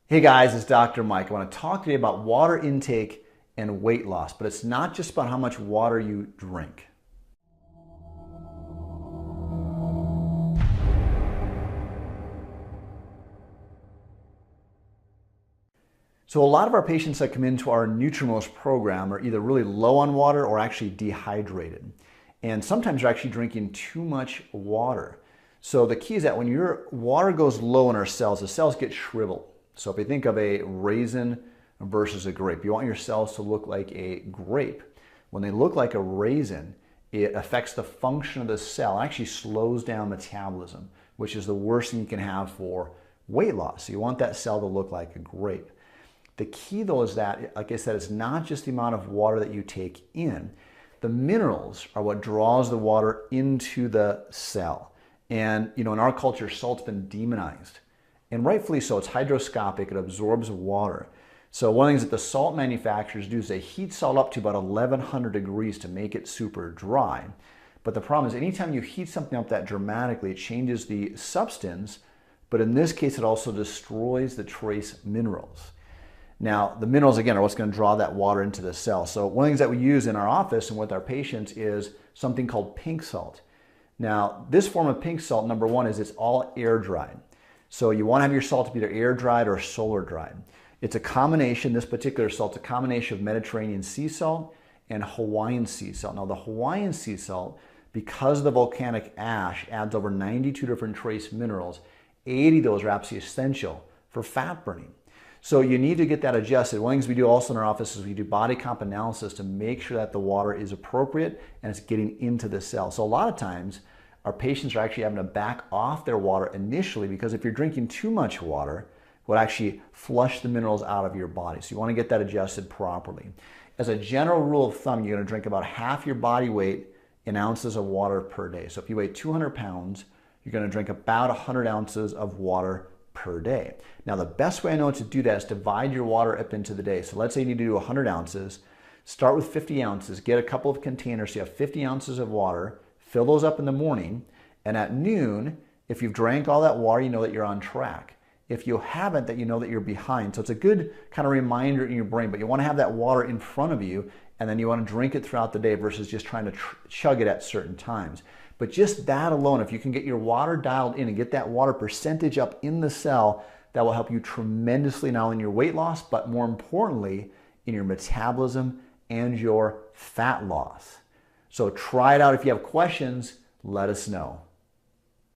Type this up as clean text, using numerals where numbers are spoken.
Hey guys, it's Dr. Mike. I want to talk today about water intake and weight loss, but it's not just about how much water you drink. So a lot of our patients that come into our Nutrimos program are either really low on water or actually dehydrated. And sometimes they're actually drinking too much water. So the key is that when your water goes low in our cells, the cells get shriveled. So if you think of a raisin versus a grape, you want your cells to look like a grape. When they look like a raisin, it affects the function of the cell, actually slows down metabolism, which is the worst thing you can have for weight loss. So you want that cell to look like a grape. The key though is that, like I said, it's not just the amount of water that you take in. The minerals are what draws the water into the cell. And in our culture, salt's been demonized. And rightfully so. It's hydroscopic, it absorbs water. So one of the things that the salt manufacturers do is they heat salt up to about 1100 degrees to make it super dry. But the problem is anytime you heat something up that dramatically, it changes the substance, but in this case, it also destroys the trace minerals. Now, the minerals, again, are what's going to draw that water into the cell. So one of the things that we use in our office and with our patients is something called pink salt. Now, this form of pink salt, number one, is it's all air dried. So you want to have your salt to be either air dried or solar dried. It's a combination, this particular salt's a combination of Mediterranean sea salt and Hawaiian sea salt. Now, the Hawaiian sea salt, because the volcanic ash adds over 92 different trace minerals, 80 of those are absolutely essential for fat burning. So you need to get that adjusted. One of the things we do also in our office is we do body comp analysis to make sure that the water is appropriate and it's getting into the cell. So a lot of times our patients are actually having to back off their water initially because if you're drinking too much water, it would actually flush the minerals out of your body. So you want to get that adjusted properly. As a general rule of thumb, you're going to drink about half your body weight in ounces of water per day. So if you weigh 200 pounds, you're going to drink about 100 ounces of water per day. Now, the best way I know to do that is divide your water up into the day. So let's say you need to do 100 ounces. Start with 50 ounces. Get a couple of containers so you have 50 ounces of water. Fill those up in the morning. And at noon, if you've drank all that water, you know that you're on track. If you haven't, that you know that you're behind. So it's a good kind of reminder in your brain, but you want to have that water in front of you and then you want to drink it throughout the day versus just trying to chug it at certain times. But just that alone, if you can get your water dialed in and get that water percentage up in the cell, that will help you tremendously not only in your weight loss, but more importantly, in your metabolism and your fat loss. So try it out. If you have questions, let us know.